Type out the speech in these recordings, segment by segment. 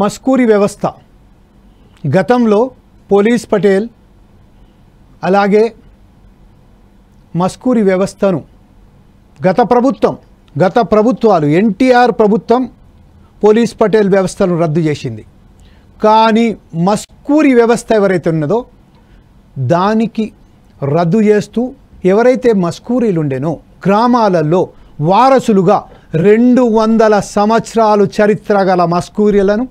మస్కూరి వ్యవస్థ గతంలో పోలీస్ పటేల్ అలాగే మస్కూరి వ్యవస్థను గత ప్రభుత్వాలు ఎన్టీఆర్ ప్రభుత్వం పోలీస్ పటేల్ వ్యవస్థను రద్దు చేసింది. కానీ మస్కూరి వ్యవస్థ ఎవరైతే ఉన్నదో దానికి రద్దు చేస్తూ ఎవరైతే మస్కూరీలు ఉండేనో గ్రామాలలో వారసులుగా 200 సంవత్సరాలు చరిత్ర గల మస్కూరీలను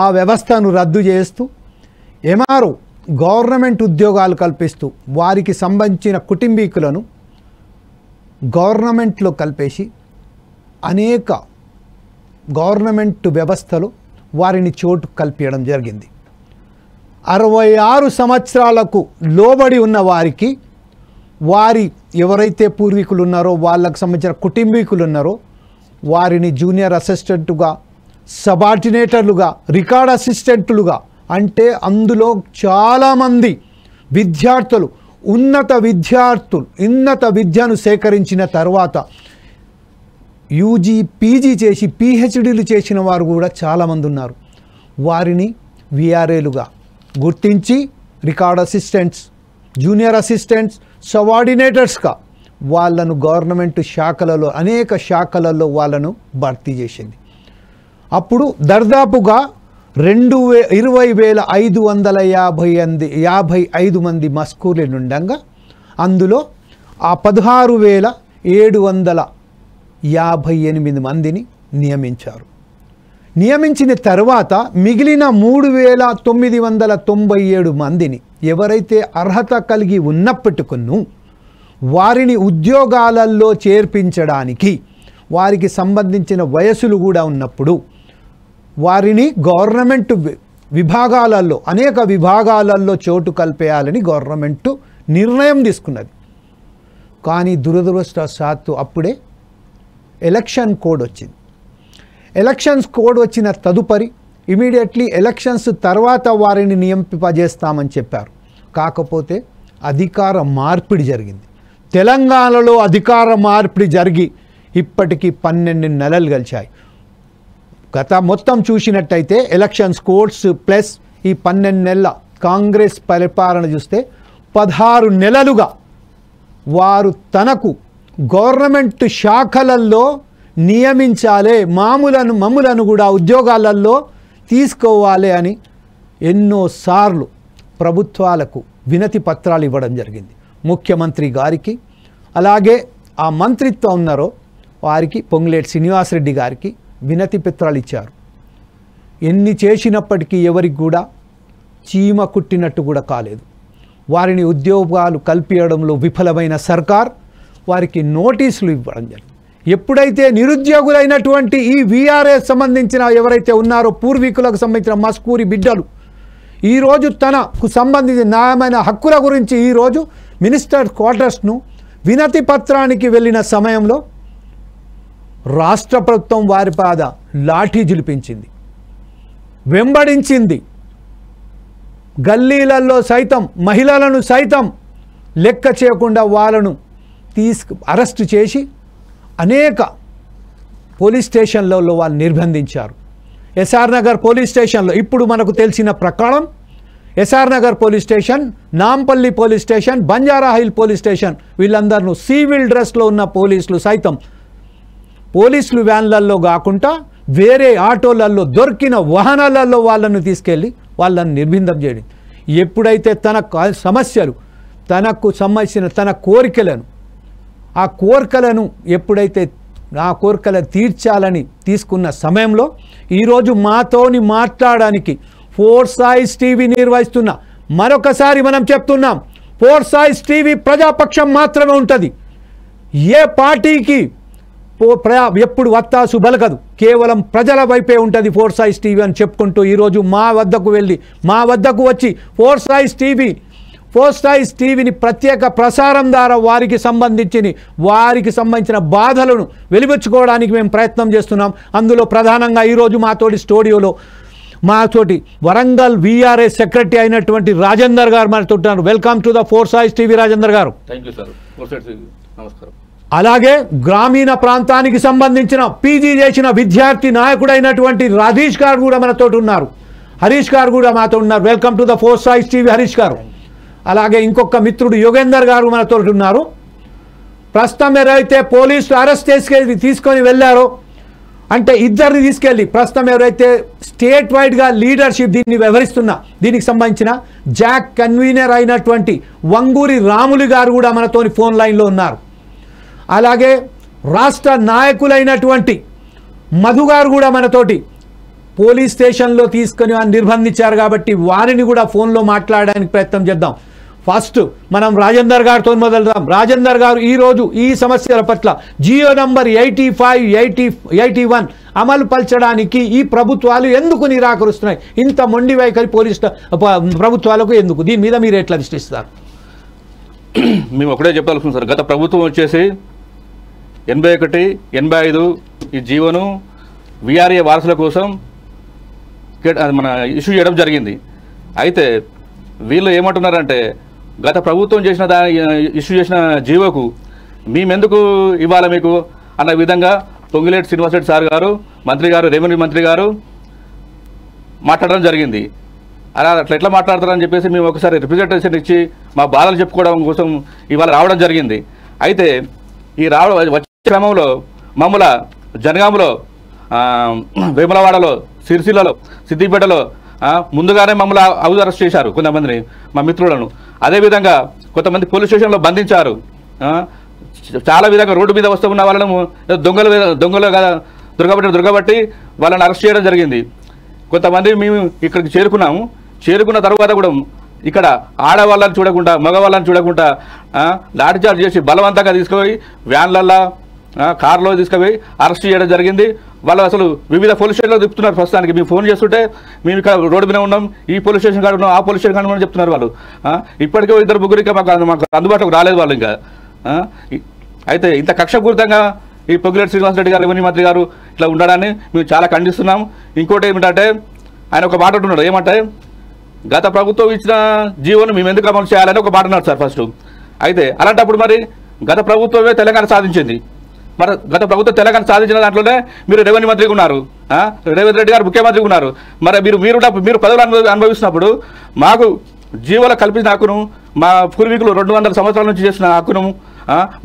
ఆ వ్యవస్థను రద్దు చేస్తూ ఎంఆర్ఓ గవర్నమెంట్ ఉద్యోగాలు కల్పిస్తూ వారికి సంబంధించిన కుటుంబీకులను గవర్నమెంట్లో కలిపేసి అనేక గవర్నమెంట్ వ్యవస్థలో వారిని చోటు కల్పించడం జరిగింది. 66 సంవత్సరాలకు లోబడి ఉన్న వారికి వారి ఎవరైతే పూర్వీకులు ఉన్నారో వాళ్ళకు సంబంధించిన కుటుంబీకులు ఉన్నారో వారిని జూనియర్ అసిస్టెంట్గా, సబార్డినేటర్లుగా, రికార్డ్ అసిస్టెంట్లుగా, అంటే అందులో చాలామంది విద్యార్థులు ఉన్నత విద్యను సేకరించిన తర్వాత యూజీ పీజీ చేసి పిహెచ్డీలు చేసిన వారు కూడా చాలామంది ఉన్నారు. వారిని విఆర్ఏలుగా గుర్తించి రికార్డ్ అసిస్టెంట్స్, జూనియర్ అసిస్టెంట్స్, సబార్డినేటర్స్గా వాళ్ళను గవర్నమెంట్ శాఖలలో అనేక శాఖలలో వాళ్ళను భర్తీ చేసింది. అప్పుడు దర్దాపుగా 20,555 మంది మస్కూరీలు ఉండగా అందులో ఆ 16,758 మందిని నియమించారు. నియమించిన తర్వాత మిగిలిన 3,997 మందిని ఎవరైతే అర్హత కలిగి ఉన్నప్పటికీ వారిని ఉద్యోగాలలో చేర్పించడానికి వారికి సంబంధించిన వయసులు కూడా ఉన్నప్పుడు వారిని గవర్నమెంట్ విభాగాలలో అనేక విభాగాలలో చోటు కల్పేయాలని గవర్నమెంట్ నిర్ణయం తీసుకున్నది. కానీ దురదృష్టవశాత్తు అప్పుడే ఎలక్షన్ కోడ్ వచ్చింది. ఎలక్షన్స్ కోడ్ వచ్చిన తదుపరి ఇమీడియట్లీ ఎలక్షన్స్ తర్వాత వారిని నియమింపజేస్తామని చెప్పారు. కాకపోతే అధికార మార్పిడి జరిగింది. తెలంగాణలో అధికార మార్పిడి జరిగి ఇప్పటికీ 12 నెలలు గడిచాయి. గత మొత్తం చూసినట్టయితే ఎలక్షన్స్ కోడ్స్ ప్లస్ ఈ 12 నెలల కాంగ్రెస్ పరిపాలన చూస్తే 16 నెలలుగా వారు తనకు గవర్నమెంట్ శాఖలలో నియమించాలి, మమ్ములను కూడా ఉద్యోగాలలో తీసుకోవాలి అని ఎన్నోసార్లు ప్రభుత్వాలకు వినతి పత్రాలు ఇవ్వడం జరిగింది. ముఖ్యమంత్రి గారికి అలాగే ఆ మంత్రిత్వం ఉన్నారో వారికి పొంగులేటి శ్రీనివాసరెడ్డి గారికి వినతి పత్రాలు ఇచ్చారు. ఎన్ని చేసినప్పటికీ ఎవరికి కూడా చీమ కుట్టినట్టు కూడా కాలేదు. వారిని ఉద్యోగాలు కల్పించడంలో విఫలమైన సర్కార్ వారికి నోటీసులు ఇవ్వడం జరిగింది. ఎప్పుడైతే నిరుద్యోగులైనటువంటి ఈ వీఆర్ఎస్ సంబంధించిన ఎవరైతే ఉన్నారో పూర్వీకులకు సంబంధించిన మస్కూరి బిడ్డలు ఈరోజు తనకు సంబంధించిన న్యాయమైన హక్కుల గురించి ఈరోజు మినిస్టర్ క్వార్టర్స్ను వినతి పత్రానికి వెళ్ళిన సమయంలో రాష్ట్ర ప్రభుత్వం వారి పాద లాఠీ జులిపించింది, వెంబడించింది. గల్లీలలో సైతం మహిళలను సైతం లెక్క చేయకుండా వాళ్ళను అరెస్ట్ చేసి అనేక పోలీస్ స్టేషన్లలో వాళ్ళు నిర్బంధించారు. ఎస్ఆర్ నగర్ పోలీస్ స్టేషన్లో ఇప్పుడు మనకు తెలిసిన ప్రకారం SR Nagar police station, Nampally police station, Banjara hill police station వీళ్ళందరూ సివిల్ డ్రెస్లో ఉన్న పోలీసులు సైతం పోలీసులు వ్యాన్లలో కాకుండా వేరే ఆటోలలో దొరికిన వాహనాలలో వాళ్ళను తీసుకెళ్ళి వాళ్ళని నిర్బంధం చేయడం. ఎప్పుడైతే తన సమస్యలు తనకు సంబంధించిన తన కోరికలను ఎప్పుడైతే ఆ కోరికలను తీర్చాలని తీసుకున్న సమయంలో ఈరోజు మాతోని మాట్లాడడానికి ఫోర్స్ ఐస్ టీవీ నిర్వహిస్తున్న మరొకసారి మనం చెప్తున్నాం, ఫోర్స్ ఐస్ టీవీ ప్రజాపక్షం మాత్రమే ఉంటుంది. ఏ పార్టీకి ఎప్పుడు వత్తాసు బలకదు, కేవలం ప్రజల వైపే ఉంటుంది ఫోర్స్ ఐస్ టీవీ అని చెప్పుకుంటూ ఈరోజు మా వద్దకు వచ్చి ఫోర్స్ ఐస్ టీవీని ప్రత్యేక ప్రసారం ద్వారా వారికి సంబంధించిన బాధలను వెలిబుచ్చుకోవడానికి మేము ప్రయత్నం చేస్తున్నాం. అందులో ప్రధానంగా ఈరోజు మాతోటి వరంగల్ వీఆర్ఎస్ సెక్రటరీ అయినటువంటి రాజేందర్ గారు మనతో ఉన్నారు. వెల్కమ్ టు ద ఫోర్స్ ఐస్ TV Rajender garu. Thank you sir. నమస్కారం. అలాగే గ్రామీణ ప్రాంతానికి సంబంధించిన పీజీ చేసిన విద్యార్థి నాయకుడైనటువంటి హరీష్ గారు కూడా మనతో ఉన్నారు. హరీష్ గారు కూడా మాతో ఉన్నారు. వెల్కమ్ టు ద ఫోర్ సాయిస్ టీవీ హరీష్ గారు. అలాగే ఇంకొక మిత్రుడు యోగేందర్ గారు మనతో ఉన్నారు. ప్రస్తుతం ఎవరైతే పోలీసులు అరెస్ట్ తీసుకొని వెళ్ళారో అంటే ఇద్దరిని తీసుకెళ్ళి ప్రస్తుతం ఎవరైతే స్టేట్ వైడ్గా లీడర్షిప్ దీన్ని వ్యవహరిస్తున్నా దీనికి సంబంధించిన జాక్ కన్వీనర్ అయినటువంటి వంగూరి రాములు గారు కూడా మనతోని ఫోన్ లైన్లో ఉన్నారు. అలాగే రాష్ట్ర నాయకులైనటువంటి మధు గారు కూడా మనతోటి పోలీస్ స్టేషన్లో తీసుకొని నిర్బంధించారు కాబట్టి వారిని కూడా ఫోన్లో మాట్లాడడానికి ప్రయత్నం చేద్దాం. ఫస్ట్ మనం రాజేందర్ గారితో మొదలుదాం. రాజేందర్ గారు ఈరోజు ఈ సమస్యల పట్ల జియో నంబర్ 85, 81 అమలు పరచడానికి ఈ ప్రభుత్వాలు ఎందుకు నిరాకరిస్తున్నాయి? ఇంత మొండి వైఖరి ప్రభుత్వాలకు ఎందుకు? దీని మీద మీరు ఎట్లా విశ్లేషిస్తారు? మేము ఒకటే చెప్పాల్సింది సార్, గత ప్రభుత్వం వచ్చేసి 81, 85 ఈ జీవోను విఆర్ఏ వారసుల కోసం మన ఇష్యూ చేయడం జరిగింది. అయితే వీళ్ళు ఏమంటున్నారంటే గత ప్రభుత్వం చేసిన ఇష్యూ చేసిన జీవోకు మేమెందుకు ఇవ్వాలి మీకు అన్న విధంగా పొంగిలేటి శ్రీనివాసరెడ్డి సార్ గారు, మంత్రి గారు, రెవెన్యూ మంత్రి గారు మాట్లాడడం జరిగింది. అలా అట్లా ఎట్లా మాట్లాడతారని చెప్పేసి మేము ఒకసారి రిప్రజెంటేషన్ ఇచ్చి మా బాధలు చెప్పుకోవడం కోసం ఇవాళ రావడం జరిగింది. అయితే ఈ వచ్చే క్రమంలో మమ్మల జనగాములో, వేములవాడలో, సిరిసిల్లలో, సిద్దిపేటలో ముందుగానే మమ్మల్ని హౌస్ అరెస్ట్ చేశారు కొంతమందిని, మా మిత్రులను. అదేవిధంగా కొంతమంది పోలీస్ స్టేషన్లో బంధించారు. చాలా విధంగా రోడ్డు మీద వస్తూ ఉన్న వాళ్ళను దొంగలు దొరకబట్టి వాళ్ళని అరెస్ట్ చేయడం జరిగింది. కొంతమంది మేము ఇక్కడికి చేరుకున్న తర్వాత కూడా ఇక్కడ ఆడవాళ్ళని చూడకుండా మగవాళ్ళని చూడకుండా లాఠీచార్జ్ చేసి బలవంతంగా తీసుకుపోయి వ్యాన్లల్లో, కార్లో తీసుకుపోయి అరెస్ట్ చేయడం జరిగింది. వాళ్ళు అసలు వివిధ పోలీస్ స్టేషన్లో తిప్పుతున్నారు. ప్రస్తుతానికి మేము ఫోన్ చేస్తుంటే మేము ఇక్కడ రోడ్డు మీద ఉన్నాం, ఈ పోలీస్ స్టేషన్ కాడ ఉన్నాం, ఆ పోలీస్ స్టేషన్ కాడ ఉన్నాం చెప్తున్నారు వాళ్ళు. ఇప్పటికే 2-3 ఇంకా మాకు అందుబాటులోకి రాలేదు వాళ్ళు ఇంకా. అయితే ఇంత కక్షపూరితంగా ఈ పొంగిలేటి శ్రీనివాసరెడ్డి గారు, రెవెన్యూ మంత్రి గారు ఇట్లా ఉండడాన్ని మేము చాలా ఖండిస్తున్నాం. ఇంకోటి ఏమిటంటే ఆయన ఒక మాట అంటున్నాడు, ఏమంటే గత ప్రభుత్వం ఇచ్చిన జీవోను మేము ఎందుకు అమలు చేయాలని ఒక మాట అన్నారు సార్ ఫస్ట్. అయితే అలాంటప్పుడు మరి గత ప్రభుత్వమే తెలంగాణ సాధించింది. మరి గత ప్రభుత్వం తెలంగాణ సాధించిన దాంట్లోనే మీరు రెవెన్యూ మంత్రిగా ఉన్నారు, రేవంత్ రెడ్డి గారు ముఖ్యమంత్రిగా ఉన్నారు. మరి మీరు పదవులు అనుభవిస్తున్నప్పుడు మాకు జీవోలు కల్పించిన హక్కును, మా పూర్వీకులు 200 సంవత్సరాల నుంచి చేసిన హక్కును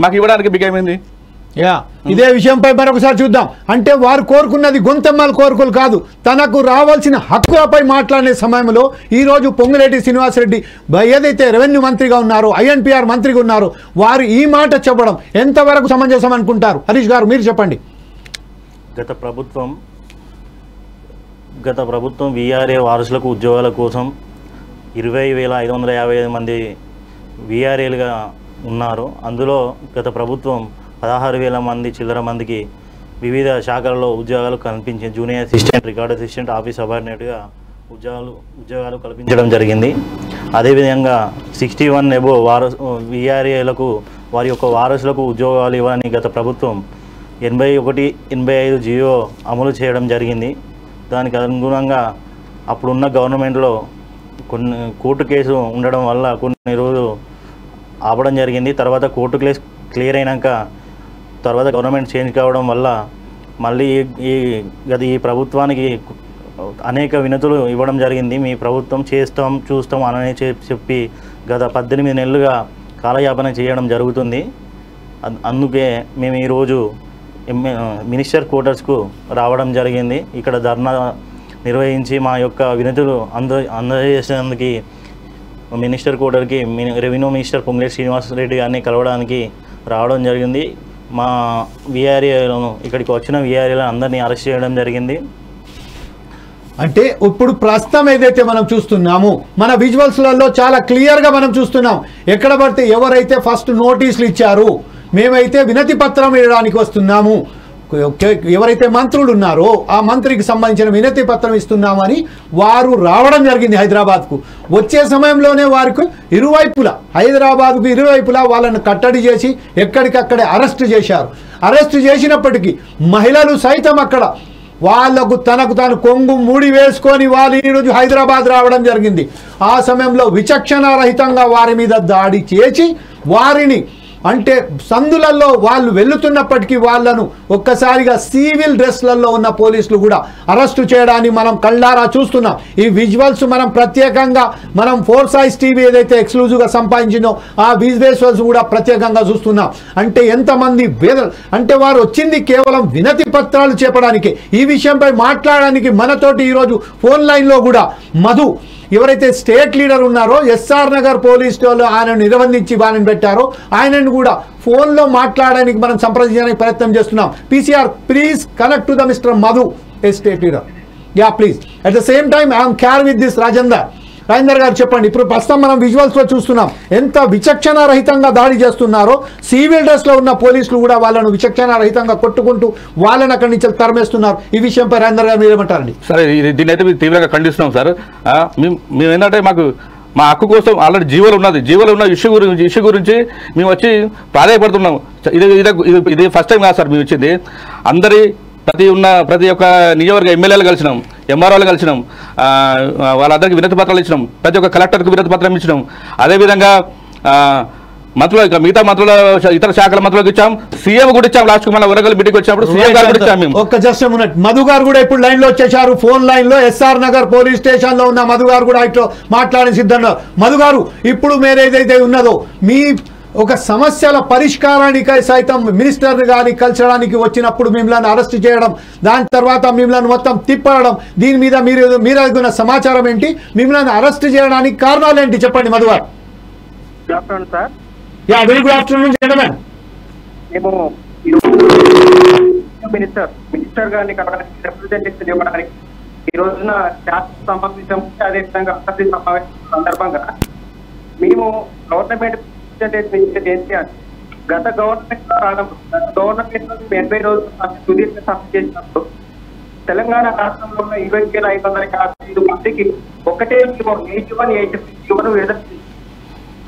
మాకు ఇవ్వడానికి మీకేమైంది? ఇదే విషయంపై మరొకసారి చూద్దాం. అంటే వారు కోరుకున్నది గొంతెమ్మల కోరికలు కాదు, తనకు రావాల్సిన హక్కులపై మాట్లాడే సమయంలో ఈరోజు పొంగిలేటి శ్రీనివాసరెడ్డి ఏదైతే రెవెన్యూ మంత్రిగా ఉన్నారో, ఐఎన్పిఆర్ మంత్రిగా ఉన్నారో వారు ఈ మాట చెప్పడం ఎంతవరకు సమంజసం అనుకుంటారు? హరీష్ గారు మీరు చెప్పండి. గత ప్రభుత్వం విఆర్ఏ వారసులకు ఉద్యోగాల కోసం 20,555 మంది విఆర్ఏలుగా ఉన్నారు. అందులో గత ప్రభుత్వం 16,000 మంది చిల్లర మందికి వివిధ శాఖలలో ఉద్యోగాలు కల్పించింది. Junior assistant, record assistant, office సబార్డినేట్గా ఉద్యోగాలు కల్పించడం జరిగింది. అదేవిధంగా 61 అబోవ్ విఆర్ఏలకు వారి యొక్క వారసులకు ఉద్యోగాలు ఇవ్వాలని గత ప్రభుత్వం 81, 85 జియో అమలు చేయడం జరిగింది. దానికి అనుగుణంగా అప్పుడున్న గవర్నమెంట్లో కొన్ని కోర్టు కేసు ఉండడం వల్ల కొన్ని రోజులు ఆపడం జరిగింది. తర్వాత కోర్టు కేసు క్లియర్ అయినాక తర్వాత గవర్నమెంట్ చేంజ్ కావడం వల్ల మళ్ళీ ఈ ప్రభుత్వానికి అనేక వినతులు ఇవ్వడం జరిగింది. మీ ప్రభుత్వం చూస్తాం అని చెప్పి గత 18 నెలలుగా కాలయాపన చేయడం జరుగుతుంది. అందుకే మేము ఈరోజు మినిస్టర్ క్వార్టర్స్కు రావడం జరిగింది. ఇక్కడ ధర్నా నిర్వహించి మా యొక్క వినతులు అందజేసేందుకు minister క్వార్టర్కి revenue minister Ponguleti Srinivasa Reddy గారిని కలవడానికి రావడం జరిగింది. మా విఆర్ఏలను ఇక్కడికి వచ్చిన విఆర్ఏలను అందరినీ అరెస్ట్ చేయడం జరిగింది. అంటే ఇప్పుడు ప్రస్తుతం ఏదైతే మనం చూస్తున్నాము మన విజువల్స్లలో చాలా క్లియర్గా మనం చూస్తున్నాం. ఎక్కడ పడితే ఎవరైతే ఫస్ట్ నోటీసులు ఇచ్చారు, మేమైతే వినతి పత్రం ఇవ్వడానికి వస్తున్నాము, ఎవరైతే మంత్రులు ఉన్నారో ఆ మంత్రికి సంబంధించిన వినతి పత్రం ఇస్తున్నామని వారు రావడం జరిగింది హైదరాబాద్కు. వచ్చే సమయంలోనే వారికి హైదరాబాద్కు ఇరువైపులా వాళ్ళను కట్టడి చేసి ఎక్కడికక్కడే అరెస్ట్ చేశారు. అరెస్ట్ చేసినప్పటికీ మహిళలు సైతం అక్కడ వాళ్ళకు తనకు తాను కొంగు మూడి వేసుకొని వాళ్ళు ఈరోజు హైదరాబాద్ రావడం జరిగింది. ఆ సమయంలో విచక్షణ రహితంగా వారి మీద దాడి చేసి వారిని అంటే సందులలో వాళ్ళు వెళ్తున్నప్పటికీ వాళ్ళను ఒక్కసారిగా సివిల్ డ్రెస్లలో ఉన్న పోలీసులు కూడా అరెస్టు చేయడాన్ని మనం కళ్ళారా చూస్తున్నాం. ఈ విజువల్స్ మనం ప్రత్యేకంగా మనం 4 Size టీవీ ఏదైతే ఎక్స్క్లూజివ్గా సంపాదించిందో ఆ విజువల్స్ కూడా ప్రత్యేకంగా చూస్తున్నాం. అంటే ఎంతమంది అంటే వారు వచ్చింది కేవలం వినతి పత్రాలు చెప్పడానికి, ఈ విషయంపై మాట్లాడడానికి మనతోటి ఈరోజు ఫోన్ లైన్లో కూడా మధు ఎవరైతే స్టేట్ లీడర్ ఉన్నారో ఎస్ఆర్ నగర్ పోలీస్ స్టేషన్లో ఆయనను నిర్బంధించి వాళ్ళని పెట్టారో ఆయనను కూడా ఫోన్లో మాట్లాడడానికి మనం సంప్రదించడానికి ప్రయత్నం చేస్తున్నాం. PCR please connect to the mister Madhu, a state leader. Yeah please. At the same time I'm carry with this Rajender garu చెప్పండి. ఇప్పుడు ప్రస్తుతం మనం విజువల్స్లో చూస్తున్నాం ఎంత విచక్షణ రహితంగా దాడి చేస్తున్నారో. సివిల్ డ్రెస్లో ఉన్న పోలీసులు కూడా వాళ్ళను విచక్షణ రహితంగా కొట్టుకుంటూ వాళ్ళని అక్కడి నుంచి తరిమేస్తున్నారు. ఈ విషయంపై రాజేందర్ గారు మీరేమంటారండి? సరే, దీన్ని అయితే మేము తీవ్రంగా ఖండిస్తున్నాం సార్. మేము ఏంటంటే మా హక్కు కోసం ఆల్రెడీ జీవోలు ఉన్న ఇష్యూ గురించి మేము వచ్చి ప్రాధాయపడుతున్నాం. ఇది ఫస్ట్ టైం కాదు సార్ మేము వచ్చింది. ప్రతి ఒక్క నియోజకవర్గ ఎమ్మెల్యేలు కలిసినాం, ఎంఆర్ఓలు కలిసినాం, వాళ్ళందరికీ వినతి పత్రాలు ఇచ్చినాం, ప్రతి ఒక్క కలెక్టర్కి వినతి పత్రం ఇచ్చినాం. అదేవిధంగా మిగతా మంత్రుల ఇతర శాఖల మంత్రులకు ఇచ్చాం, సీఎం కూడా ఇచ్చాం. లాస్ట్ మన వరంగల్ మీటింగ్ వచ్చినప్పుడు సీఎం గారు కూడా ఇచ్చాం. మేము జస్ట్ మధు గారు కూడా ఇప్పుడు లైన్ లో వచ్చేసారు. ఫోన్ లైన్ లో ఎస్ఆర్ నగర్ పోలీస్ స్టేషన్ లో ఉన్న మధు గారు కూడా ఇట్లా మాట్లాడే సిద్ధంగా. మధు గారు, ఇప్పుడు మీరు ఏదైతే ఉన్నదో మీ ఒక సమస్యల పరిష్కారానికై సైతం మినిస్టర్ గారిని కలిసడానికి వచ్చినప్పుడు మిమ్మల్ని అరెస్ట్ చేయడం, దాని తర్వాత మిమ్మల్ని మొత్తం తిప్పడం, దీని మీద మీరు అడిగిన సమాచారం ఏంటి? మిమ్మల్ని అరెస్ట్ చేయడానికి కారణాలు ఏంటి చెప్పండి Madhu garu. Good afternoon sir. Yeah, very good afternoon gentlemen. మేము మినిస్టర్ గారిని కలవడానికి రిప్రజెంటేషన్ ఇవ్వడానికి ఈ రోజున శాసన సమావేశం అదేవిధంగా అసెంబ్లీ సమావేశం సందర్భంగా మేము గవర్నమెంట్ గత గవర్నమెంట్ 80 రోజులు సుదీర్ఘ సభ చేసినప్పుడు తెలంగాణ రాష్ట్రంలో ఉన్న 20,555 మందికి ఒకటే జీవో 81 విడుదల.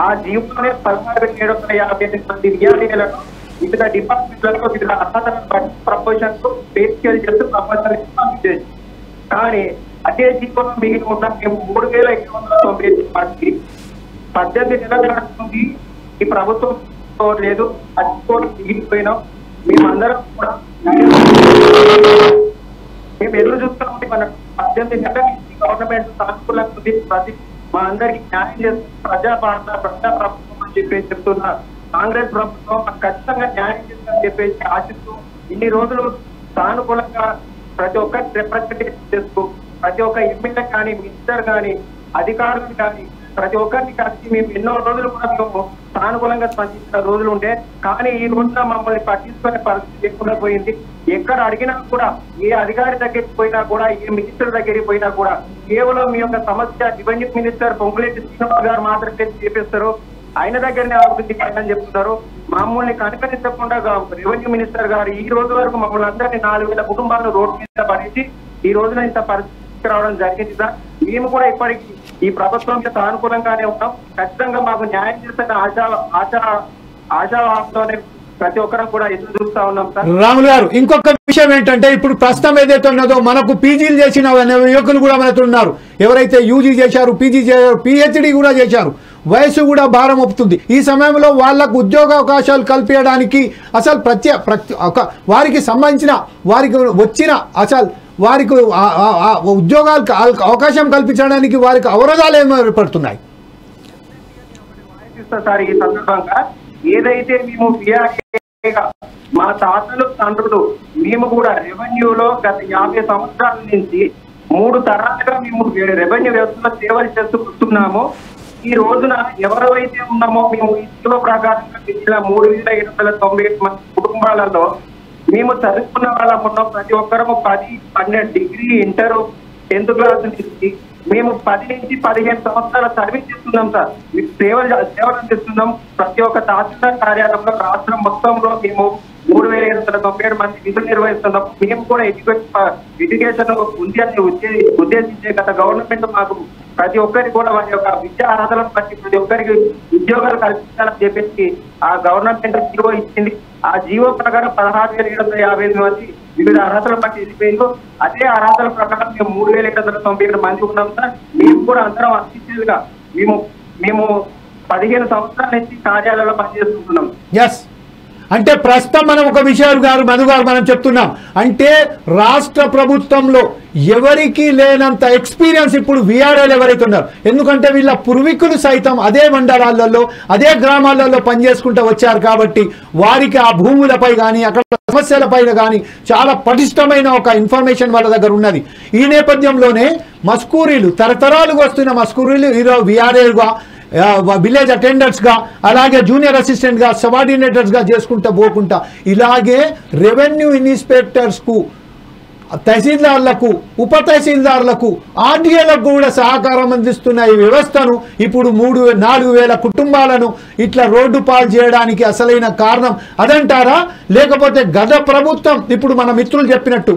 ఆ జీవోనే 16,758 మంది విద్యార్థులను వివిధ డిపార్ట్మెంట్లలో వివిధ అర్హతలను బట్టి ప్రపోజల్స్ పేర్చేసి చేస్తూ ప్రపోజల్ చేసి, కానీ అదే జీవోలో మిగిలి ఉన్న మేము 3,898 మంది 18 నెలల నుండి ఈ ప్రభుత్వం లేదు, అడ్డుకోవడం మిగిలిపోయినాం. మేమందరం కూడా మేము ఎదురు చూస్తామంటే మన 18 నెలల నుంచి గవర్నమెంట్ సానుకూలంగా ప్రతి మా అందరికి న్యాయం చేస్తున్న ప్రజా ప్రభుత్వం అని చెప్పేసి చెప్తున్న కాంగ్రెస్ ప్రభుత్వం ఖచ్చితంగా న్యాయం చేస్తుందని చెప్పేసి ఆశిస్తూ ఇన్ని రోజులు సానుకూలంగా ప్రతి ఒక్కరి రిప్రజెంటేషన్ చేస్తూ ప్రతి ఒక్క ఎమ్మెల్యే కానీ మినిస్టర్ కానీ అధికారులు కానీ ప్రతి ఒక్కరిని కలిసి మేము ఎన్నో రోజులు కూడా మేము సానుకూలంగా స్పందించిన రోజులు ఉంటే, కానీ ఈ రోజున మమ్మల్ని పట్టించుకునే పరిస్థితి లేకుండా పోయింది. ఎక్కడ అడిగినా కూడా, ఏ అధికారి దగ్గరికి పోయినా కూడా, ఏ మినిస్టర్ దగ్గరికి పోయినా కూడా కేవలం మీ యొక్క సమస్య రెవెన్యూ మినిస్టర్ పొంగులేటి శ్రీనివాస్ గారు మాత్రమే చేపిస్తారు, ఆయన దగ్గరనే అభివృద్ధి పడని చెప్తున్నారు. మమ్మల్ని కనుకరించకుండా రెవెన్యూ మినిస్టర్ గారు ఈ రోజు వరకు మమ్మల్ని అందరినీ 4,000 కుటుంబాలను రోడ్డు మీద పడేసి ఈ రోజున ఇంత పరిస్థితి రావడం జరిగింది సార్. మేము కూడా ఇప్పటికీ ఈ ప్రభుత్వంకి సానుకూలంగానే ఉన్నాం. ఖచ్చితంగా మాకు న్యాయం చేస్తున్న ఆశావాసంతోనే ప్రతి ఒక్కరం కూడా ఎదురు చూస్తా ఉన్నాం సార్. రాములు గారు, ఇంకొక విషయం ఏంటంటే ఇప్పుడు ప్రస్తుతం ఏదైతే ఉన్నదో మనకు పీజీలు చేసిన యువకులు కూడా మనతో ఉన్నారు. ఎవరైతే యూజీ చేశారు, పీజీ చేశారు, పిహెచ్డి కూడా చేశారు, వయసు కూడా భారం ఒప్పుతుంది. ఈ సమయంలో వాళ్ళకు ఉద్యోగ అవకాశాలు కల్పించడానికి అసలు వారికి సంబంధించిన వారికి వచ్చిన అసలు వారికి ఉద్యోగాలు అవకాశం కల్పించడానికి వారికి అవరోధాలు ఏర్పడుతున్నాయి సార్. ఈ సందర్భంగా ఏదైతే మేము మా తాతలు తండ్రులు మేము కూడా రెవెన్యూలో గత 50 సంవత్సరాల నుంచి 3 తరాలుగా మేము రెవెన్యూ వ్యవస్థలో సేవలు చేస్తూ వస్తున్నాము. ఈ రోజున ఎవరైతే ఉన్నామో మేము ఈ జీవో ప్రకారంగా 3,798 మంది కుటుంబాలలో మేము చదువుకున్న వాళ్ళం ఉన్నాం. ప్రతి ఒక్కరము 10, 12 డిగ్రీ, ఇంటర్, 10th క్లాస్ నుంచి మేము 10 నుంచి 15 సంవత్సరాల సర్వీస్ చేస్తున్నాం సార్. సేవలు అందిస్తున్నాం. ప్రతి ఒక్క తహసీల్దార్ కార్యాలయంలో రాష్ట్రం మొత్తంలో మేము 3,797 మంది విధులు నిర్వహిస్తున్నాం. మేము కూడా ఎడ్యుకేషన్ ఉంది అని ఉద్దేశించే గత గవర్నమెంట్ మాకు ప్రతి ఒక్కరికి కూడా వారి యొక్క విద్యా అర్హతలను బట్టి ప్రతి ఒక్కరికి ఉద్యోగాలు కల్పించాలని చెప్పేసి ఆ గవర్నమెంట్ జీవో ఇచ్చింది. ఆ జీవో ప్రకారం 16,750 మంది వివిధ అర్హతలు బట్టి వెళ్ళిపోయిందో అదే అర్హతల ప్రకారం మేము 3,897 మంది ఉన్నాం సార్. మేము కూడా అందరం అతిథులుగా మేము 15 సంవత్సరాల నుంచి కార్యాలయంలో పనిచేస్తుంటున్నాం. ఎస్, అంటే ప్రస్తుతం మనం ఒక విషయం గారు మధు గారు మనం చెప్తున్నాం అంటే రాష్ట్ర ప్రభుత్వంలో ఎవరికి లేనంత ఎక్స్పీరియన్స్ ఇప్పుడు విఆర్ఏలు ఎవరైతే ఉన్నారు, ఎందుకంటే వీళ్ళ పూర్వీకులు సైతం అదే మండలాలలో అదే గ్రామాలలో పనిచేసుకుంటూ వచ్చారు కాబట్టి వారికి ఆ భూములపై కానీ అక్కడ సమస్యలపై కానీ చాలా పటిష్టమైన ఒక ఇన్ఫర్మేషన్ వాళ్ళ దగ్గర ఉన్నది. ఈ నేపథ్యంలోనే మస్కూరీలు తరతరాలుగా వస్తున్న మస్కూరీలు ఈరోజు విఆర్ఏలుగా విలేజ్ అటెండర్స్గా అలాగే జూనియర్ అసిస్టెంట్గా సబార్డినేటర్స్గా చేసుకుంటూ పోకుండా ఇలాగే రెవెన్యూ ఇన్స్పెక్టర్స్కు తహసీల్దార్లకు ఉప తహసీల్దార్లకు ఆర్డీఏలకు కూడా సహకారం అందిస్తున్న ఈ వ్యవస్థను ఇప్పుడు 4,000 కుటుంబాలను ఇట్లా రోడ్డు పాలు చేయడానికి అసలైన కారణం అదంటారా? లేకపోతే గత ప్రభుత్వం ఇప్పుడు మన మిత్రులు చెప్పినట్టు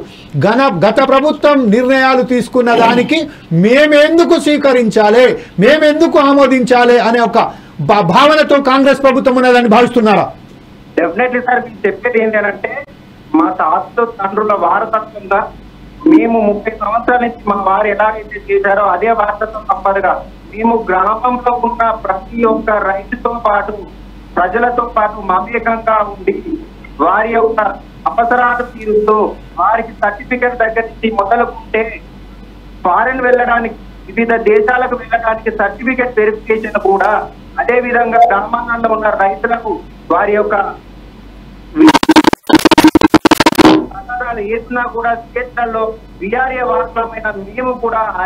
గత ప్రభుత్వం నిర్ణయాలు తీసుకున్న దానికి మేమెందుకు స్వీకరించాలి, మేమెందుకు ఆమోదించాలి అనే ఒక భావనతో కాంగ్రెస్ ప్రభుత్వం ఉన్నదని భావిస్తున్నారా? డెఫినెట్లీ సార్, మీరు చెప్పేది ఏంటంటే మా తాత తండ్రుల వారసత్వంగా మేము 30 సంవత్సరాల నుంచి మా వారు ఎలాగైతే చేశారో అదే వారసత్వ సంపదగా మేము గ్రామంలో ఉన్న ప్రతి ఒక్క రైతుతో పాటు ప్రజలతో పాటు మమేకంగా ఉండి వారి యొక్క అవసరాలు తీరుస్తూ వారికి సర్టిఫికెట్ దగ్గర నుంచి మొదలుకుంటే ఫారెన్ వెళ్ళడానికి వివిధ దేశాలకు వెళ్ళడానికి సర్టిఫికెట్ వెరిఫికేషన్ కూడా అదే విధంగా గ్రామాలలో ఉన్న రైతులకు వారి యొక్క వేసినా కూడా స్టేట్లలో విఆర్ఏ వారసులమైన మేము కూడా ఆ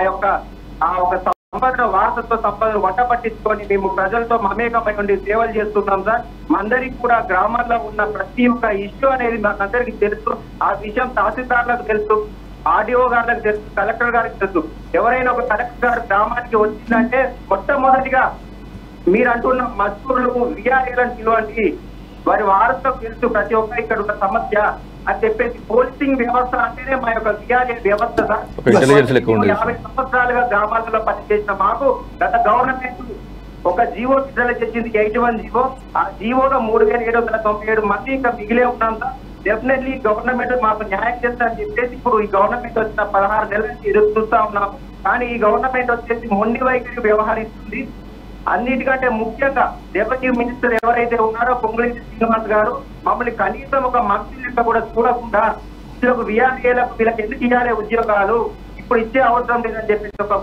ఒక సంపద వారసత్వ సంపదను వంట పట్టించుకొని మేము ప్రజలతో మమేకమై ఉండి సేవలు చేస్తున్నాం సార్. అందరికి కూడా గ్రామాల్లో ఉన్న ప్రతి ఒక్క ఇష్యూ అనేది మాకందరికి తెలుసు. ఆ విషయం తహసీల్దార్లకు తెలుసు, ఆర్డీఓ గారికి తెలుసు, కలెక్టర్ గారికి తెలుసు. ఎవరైనా ఒక కలెక్టర్ గారు గ్రామానికి వచ్చిందంటే మొట్టమొదటిగా మీరు అంటున్న మస్కూర్లు విఆర్ఏలను పిలవండి, వారి వారసులకు తెలుసు ప్రతి ఒక్కరి ఇక్కడ ఉన్న సమస్య అని చెప్పేసి పోలీసింగ్ వ్యవస్థ అంటేనే మా యొక్క విఆర్ఏ వ్యవస్థ సార్. 50 సంవత్సరాలుగా గ్రామాలలో పనిచేసిన మాకు గత గవర్నమెంట్ ఒక జీవో విడుదల చేసింది, 81 జీవో. ఆ జీవోలో 3,797 మంది ఇంకా మిగిలే ఉన్నాం సార్. డెఫినెట్లీ గవర్నమెంట్ మాకు న్యాయం చేస్తారని చెప్పేసి ఇప్పుడు ఈ గవర్నమెంట్ వచ్చిన 16 నెలల నుంచి ఎదురు చూస్తా ఉన్నాము. కానీ ఈ గవర్నమెంట్ వచ్చేసి మొండి వైఖరి వ్యవహరిస్తుంది. అన్నిటికంటే ముఖ్యంగా రెవెన్యూ మినిస్టర్ ఎవరైతే ఉన్నారో పొంగులేటి శ్రీనివాస్ గారు మమ్మల్ని కనీసం ఒక మంత్రి లెక్క కూడా చూడకుండా వీళ్ళకు విఆర్ఏలకు వీళ్ళకి ఎందుకు ఇవ్వాలి ఉద్యోగాలు, ఇప్పుడు ఇచ్చే అవసరం లేదని చెప్పేసి ఒక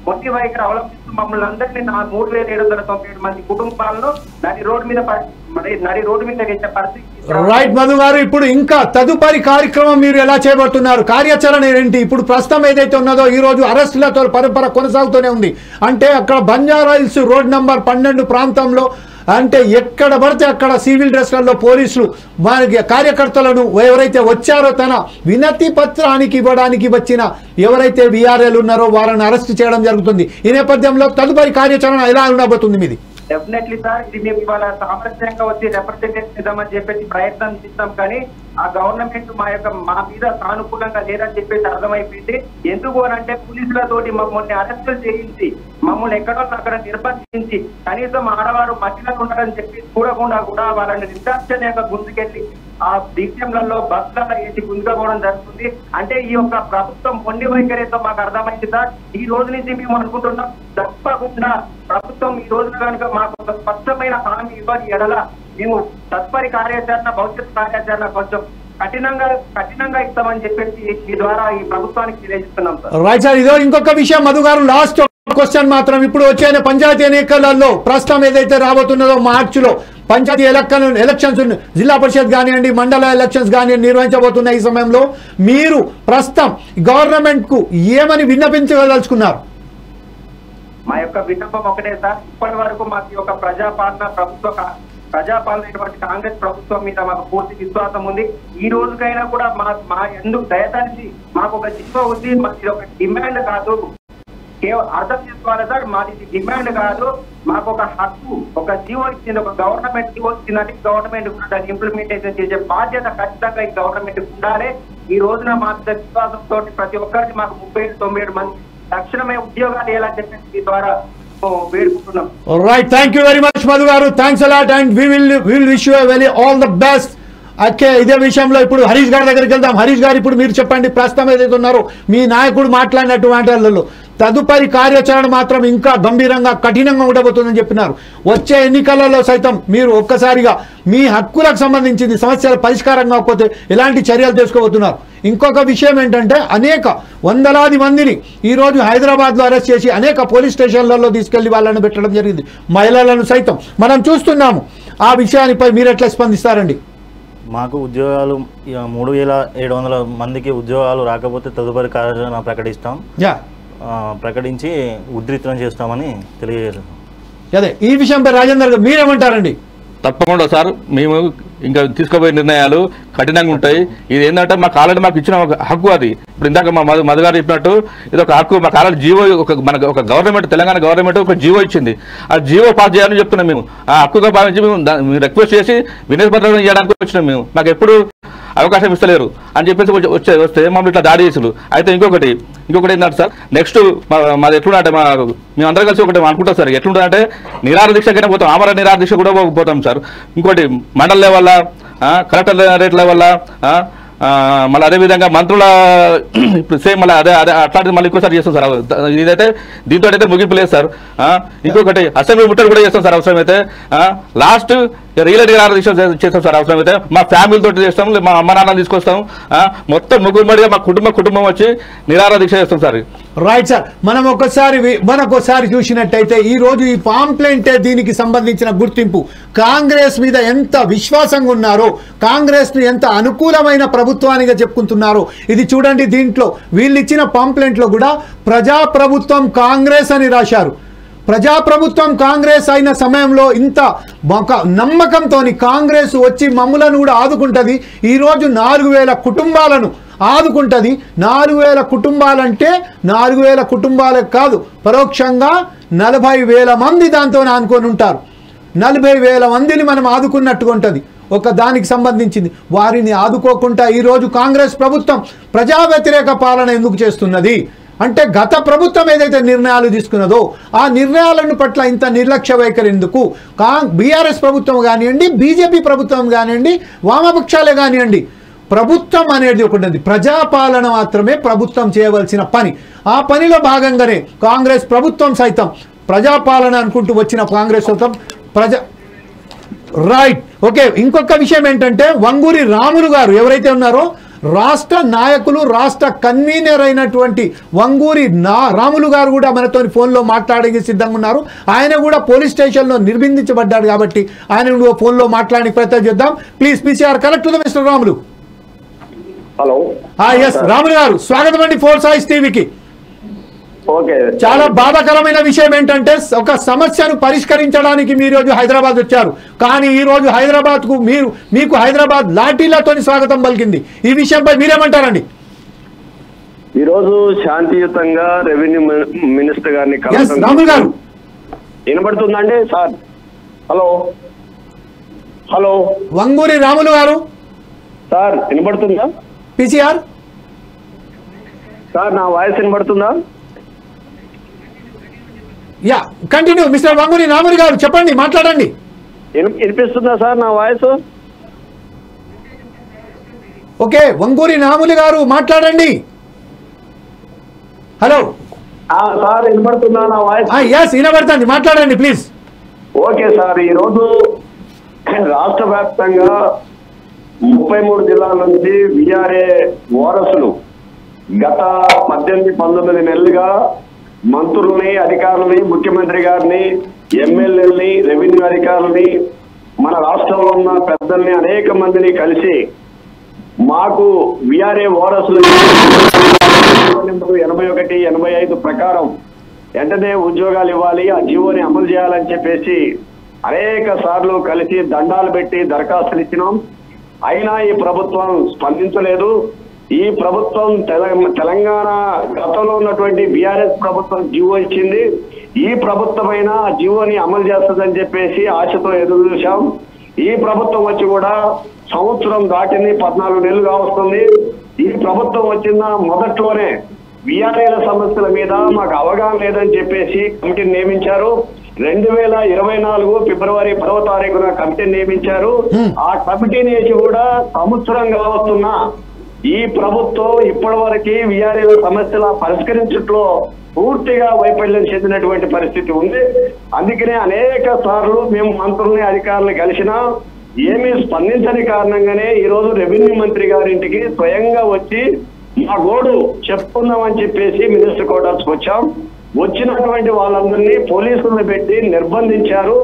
మొండి వైఖరి అవలంబిస్తూ మమ్మల్ని అందరినీ 3,797 మంది కుటుంబాలను నడి రోడ్డు మీద వేసే పరిస్థితి. రైట్ మధు గారు, ఇప్పుడు ఇంకా తదుపరి కార్యక్రమం మీరు ఎలా చేయబోతున్నారు? కార్యాచరణ ఏంటి? ఇప్పుడు ప్రస్తుతం ఏదైతే ఉన్నదో ఈ రోజు అరెస్టులతో పరంపర కొనసాగుతూనే ఉంది. అంటే అక్కడ బంజారా హిల్స్ రోడ్ నంబర్ 12 ప్రాంతంలో అంటే ఎక్కడ పడితే అక్కడ సివిల్ డ్రెస్లలో పోలీసులు వారికి కార్యకర్తలను ఎవరైతే వచ్చారో తన వినతి పత్రానికి ఇవ్వడానికి వచ్చిన ఎవరైతే విఆర్ఏలు ఉన్నారో వారిని అరెస్ట్ చేయడం జరుగుతుంది. ఈ నేపథ్యంలో తదుపరి కార్యాచరణ ఎలా ఉండబోతుంది మీది? డెఫినెట్లీ సార్, ఇది మేము ఇవాళ సామరస్యంగా వచ్చి రిప్రజెంటేషన్ ఇద్దామని చెప్పేసి ప్రయత్నం చేస్తాం. కానీ ఆ గవర్నమెంట్ మా మీద సానుకూలంగా లేదని చెప్పేసి అర్థమైపోయింది. ఎందుకు అని అంటే పోలీసులతోటి మమ్మల్ని అరెస్టులు చేయించి మమ్మల్ని ఎక్కడో అక్కడ నిర్బంధించి కనీసం ఆడవారు మహిళలు ఉన్నారని చెప్పి చూడకుండా కూడా వాళ్ళని నిర్దాక్షిణ్యంగా గుంజుకెళ్ళి ఆ దిగ్యంలలో బస్సులలో వేసి గుంజుకోవడం జరుగుతుంది. అంటే ఈ యొక్క ప్రభుత్వం మొండి వైఖరితో మాకు అర్థమైంది సార్. ఈ రోజు నుంచి మేము అనుకుంటున్నాం తప్పకుండా ప్రభుత్వం ఈ రోజున కనుక మాకు ఒక స్పష్టమైన హామీ ఇవ్వని ఎడల మేము తదుపరి కార్యాచరణ భవిష్యత్ కార్యాచరణ కొంచెం కఠినంగా ఇస్తామని చెప్పేసి ఈ ద్వారా ఈ ప్రభుత్వానికి తెలియజేస్తున్నాం సార్. రైట్ సార్, ఇదో ఇంకొక విషయం మధు గారు, లాస్ట్ క్వశ్చన్ మాత్రం. ఇప్పుడు వచ్చే పంచాయతీ ఎన్నికలలో ప్రస్తుతం ఏదైతే రాబోతున్నదో మార్చిలో పంచాయతీ ఎలక్షన్స్ జిల్లా పరిషత్ కానివ్వండి మండల ఎలక్షన్స్ కానివ్వండి నిర్వహించబోతున్న ఈ సమయంలో మీరు ప్రస్తుతం గవర్నమెంట్ కు ఏమని విన్నపించదలుచుకున్నారు? మా యొక్క విన్నపం ఒకటే సార్, ఇప్పటి వరకు మాకు ఈ యొక్క ప్రజాపాలన కాంగ్రెస్ ప్రభుత్వం మీద మాకు పూర్తి విశ్వాసం ఉంది. ఈ రోజుకైనా కూడా మా ఎందుకు దయతలిచి మాకు ఒక జీవో ఉంది, మాది ఒక డిమాండ్ కాదు, కేవలం అర్థం చేసుకోవాలి సార్, మాది డిమాండ్ కాదు, మాకు ఒక హక్కు, ఒక జీవో ఇచ్చింది, ఒక గవర్నమెంట్ జీవో ఇచ్చిందంటే గవర్నమెంట్ కూడా దాన్ని ఇంప్లిమెంటేషన్ చేసే బాధ్యత ఖచ్చితంగా ఈ గవర్నమెంట్ ఉండాలి. ఈ రోజున మా విశ్వాసంతో ప్రతి ఒక్కరికి మాకు 37 మంది తక్షణమే ఉద్యోగాలు ఎలా చెప్పేసి ద్వారా వేడుకుంటున్నాం. Right, thank you very much Madhu garu, thanks a lot and we will wish you very all the best okay, ఇదే విషయంలో ఇప్పుడు హరీష్ గారి దగ్గరికి వెళ్దాం. హరీష్ గారు, ఇప్పుడు మీరు చెప్పండి, ప్రస్తుతం ఏదైతే ఉన్నారో మీ నాయకుడు మాట్లాడినటువంటి వాళ్ళలో తదుపరి కార్యాచరణ మాత్రం ఇంకా గంభీరంగా కఠినంగా ఉండబోతుందని చెప్పినారు. వచ్చే ఎన్నికలలో సైతం మీరు ఒక్కసారిగా మీ హక్కులకు సంబంధించింది సమస్యల పరిష్కారం కాకపోతే ఎలాంటి చర్యలు తీసుకోబోతున్నారు? ఇంకొక విషయం ఏంటంటే అనేక వందలాది మందిని ఈరోజు హైదరాబాద్లో అరెస్ట్ చేసి అనేక పోలీస్ స్టేషన్లలో తీసుకెళ్లి వాళ్ళని పెట్టడం జరిగింది, మహిళలను సైతం మనం చూస్తున్నాము. ఆ విషయానిపై మీరు ఎట్లా స్పందిస్తారండి? మాకు ఉద్యోగాలు 3700 మందికి ఉద్యోగాలు రాకపోతే తదుపరి కార్యాచరణ ప్రకటిస్తాం, ప్రకటించి ఉధృతం చేస్తామని తెలియజేస్తాం. అదే ఈ విషయంపై రాజేందర్ గారు మీరేమంటారండి? తప్పకుండా సార్, మేము ఇంకా తీసుకోబోయే నిర్ణయాలు కఠినంగా ఉంటాయి. ఇది ఏంటంటే మా కాలేజీ మాకు ఇచ్చిన ఒక హక్కు. అది ఇప్పుడు ఇందాక మా మధు గారు చెప్పినట్టు ఇది ఒక హక్కు. మా కాలేజీ జీవో మనకు ఒక గవర్నమెంట్, తెలంగాణ గవర్నమెంట్ ఒక జీవో ఇచ్చింది. ఆ జీవో పాస్ చేయాలని చెప్తున్నాం. మేము ఆ హక్కుగా భావించి మేము రిక్వెస్ట్ చేసి వినతిపత్రం ఇవ్వడానికి వచ్చినాం. మేము మాకు ఎప్పుడు అవకాశం ఇస్తలేరు అని చెప్పేసి వస్తే మమ్మల్ని ఇట్లా దాడి చేసులు. అయితే ఇంకొకటి ఏంటంటే సార్, నెక్స్ట్ మాది ఎట్లుంటే మేము అందరం కలిసి ఒకటి అనుకుంటాం సార్. ఎట్లుంటుందంటే నిరాహార దీక్షకైనా పోతాం, ఆమరణ నిరాహార దీక్ష కూడా పోతాం సార్. ఇంకోటి మండల లెవెల్, కలెక్టర్ రేట్ లెవెల్, మళ్ళీ అదేవిధంగా మంత్రుల ఇప్పుడు సేమ్ మళ్ళీ అదే అట్లాంటిది మళ్ళీ ఇంకోసారి చేస్తాం సార్. ఇదైతే దీంతో అయితే ముగింపు లేదు సార్. ఇంకొకటి అసెంబ్లీ ముట్టడి కూడా చేస్తాం సార్. అవసరమైతే లాస్ట్ రియల్ నిరాహార దీక్ష చేస్తాం సార్. అవసరమైతే మా ఫ్యామిలీతో చేస్తాం, మా అమ్మ నాన్నని తీసుకొస్తాం, మొత్తం ముగ్గురుమడిగా మా కుటుంబం వచ్చి నిరాహార దీక్ష చేస్తాం సార్. రైట్ సార్, మనకొకసారి చూసినట్టయితే ఈ రోజు ఈ పాంప్లెంటే దీనికి సంబంధించిన గుర్తింపు. కాంగ్రెస్ మీద ఎంత విశ్వాసంగా ఉన్నారో, కాంగ్రెస్ ను ఎంత అనుకూలమైన ప్రభుత్వానిగా చెప్పుకుంటున్నారో ఇది చూడండి. దీంట్లో వీళ్ళు ఇచ్చిన పాంప్లెంట్లో కూడా ప్రజాప్రభుత్వం కాంగ్రెస్ అని రాశారు. ప్రజాప్రభుత్వం కాంగ్రెస్ అయిన సమయంలో ఇంత నమ్మకంతో కాంగ్రెస్ వచ్చి మమ్ములను కూడా ఆదుకుంటుంది. ఈరోజు 4000 కుటుంబాలను ఆదుకుంటుంది. 4000 కుటుంబాలంటే 4000 కుటుంబాలకు కాదు, పరోక్షంగా 40,000 మంది దాంతో ఆనుకొని ఉంటారు. 40,000 మందిని మనం ఆదుకున్నట్టుగా ఉంటుంది. ఒక దానికి సంబంధించింది వారిని ఆదుకోకుండా ఈరోజు కాంగ్రెస్ ప్రభుత్వం ప్రజా వ్యతిరేక పాలన ఎందుకు చేస్తున్నది అంటే, గత ప్రభుత్వం ఏదైతే నిర్ణయాలు తీసుకున్నదో ఆ నిర్ణయాలను పట్ల ఇంత నిర్లక్ష్య వైఖరి ఎందుకు? బీఆర్ఎస్ ప్రభుత్వం కానివ్వండి, బీజేపీ ప్రభుత్వం కానివ్వండి, వామపక్షాలే కానివ్వండి, ప్రభుత్వం అనేది ఒకటి, ప్రజాపాలన మాత్రమే ప్రభుత్వం చేయవలసిన పని. ఆ పనిలో భాగంగానే కాంగ్రెస్ ప్రభుత్వం సైతం ప్రజాపాలన అనుకుంటూ వచ్చిన కాంగ్రెస్ ప్రభుత్వం రైట్. ఓకే, ఇంకొక విషయం ఏంటంటే వంగూరి రాములు గారు ఎవరైతే ఉన్నారో రాష్ట్ర నాయకులు, రాష్ట్ర కన్వీనర్ అయినటువంటి వంగూరి రాములు గారు కూడా మనతో ఫోన్లో మాట్లాడడానికి సిద్ధంగా ఉన్నారు. ఆయన కూడా పోలీస్ స్టేషన్లో నిర్బంధించబడ్డాడు కాబట్టి ఆయన ఫోన్లో మాట్లాడడానికి ప్రయత్నం చేద్దాం. Please PCR connect to the Mister Ramulu. Hello, yes Ramulu garu, స్వాగతం అండి ఫోర్ సాయిస్ టీవీకి. ఓకే, చాలా బాధాకరమైన విషయం ఏంటంటే ఒక సమస్యను పరిష్కరించడానికి మీరు రోజు హైదరాబాద్ వచ్చారు, కానీ ఈ రోజు హైదరాబాద్ కు మీకు హైదరాబాద్ లాఠీలతో స్వాగతం పలికింది. ఈ విషయంపై మీరేమంటారండి? ఈ రోజు శాంతియుతంగా రెవెన్యూ మినిస్టర్ గారిని రాములు గారు వినబడుతుందండి sir? Hello hello, Vanguri Ramulu garu sir వినబడుతుందా? పీసీఆర్ సార్ నా వాయిస్ వినబడుతుందా? Yeah, continue mister Vanguri Ramulu garu, చెప్పండి, మాట్లాడండి. వినిపిస్తుందా సార్ నా వాయిస్? ఓకే, వంగూరి రాములు గారు మాట్లాడండి. హలో సార్ వినబడుతుందా నా వాయిస్? ఎస్ వినబడుతుంది, మాట్లాడండి ప్లీజ్. ఓకే సార్, ఈ రోజు రాష్ట్ర వ్యాప్తంగా 33 జిల్లాల నుంచి విఆర్ఏ వారసులు గత 18-19 నెలలుగా మంత్రుల్ని, అధికారులని, ముఖ్యమంత్రి గారిని, ఎమ్మెల్యేలని, రెవెన్యూ అధికారులని, మన రాష్ట్రంలో ఉన్న పెద్దల్ని అనేక మందిని కలిసి మాకు విఆర్ఏ వారసులు 81, 85 ప్రకారం వెంటనే ఉద్యోగాలు ఇవ్వాలి, ఆ జీవోని అమలు చేయాలని చెప్పేసి అనేక సార్లు కలిసి దండాలు పెట్టి దరఖాస్తులు ఇచ్చినాం. అయినా ఈ ప్రభుత్వం స్పందించలేదు. ఈ ప్రభుత్వం తెలంగాణ గతంలో ఉన్నటువంటి బీఆర్ఎస్ ప్రభుత్వం జీవో ఇచ్చింది. ఈ ప్రభుత్వమైన జీవోని అమలు చేస్తుందని చెప్పేసి ఆశతో ఎదురు చూశాం. ఈ ప్రభుత్వం వచ్చి కూడా సంవత్సరం దాటింది, 14 నెలలుగా వస్తుంది. ఈ ప్రభుత్వం వచ్చిన మొదట్లోనే విఆర్ఏల సమస్యల మీద మాకు అవగాహన లేదని చెప్పేసి కమిటీని నియమించారు. 2024 ఫిబ్రవరి 10వ తారీఖున కమిటీని నియమించారు. ఆ కమిటీని వేసి కూడా సంవత్సరం కావస్తున్నా ఈ ప్రభుత్వం ఇప్పటి వరకు విఆర్ఏల సమస్యల పరిష్కరించట్లో పూర్తిగా వైఫల్యం చెందినటువంటి పరిస్థితి ఉంది. అందుకనే అనేక సార్లు మేము మంత్రుల్ని అధికారులు కలిసినా ఏమీ స్పందించని కారణంగానే ఈ రోజు రెవెన్యూ మంత్రి గారింటికి స్వయంగా వచ్చి మా గోడు చెప్పుకుందామని చెప్పేసి మినిస్టర్ క్వార్టర్స్కి వచ్చాం. వచ్చినటువంటి వాళ్ళందరినీ పోలీసులను పెట్టి నిర్బంధించారు.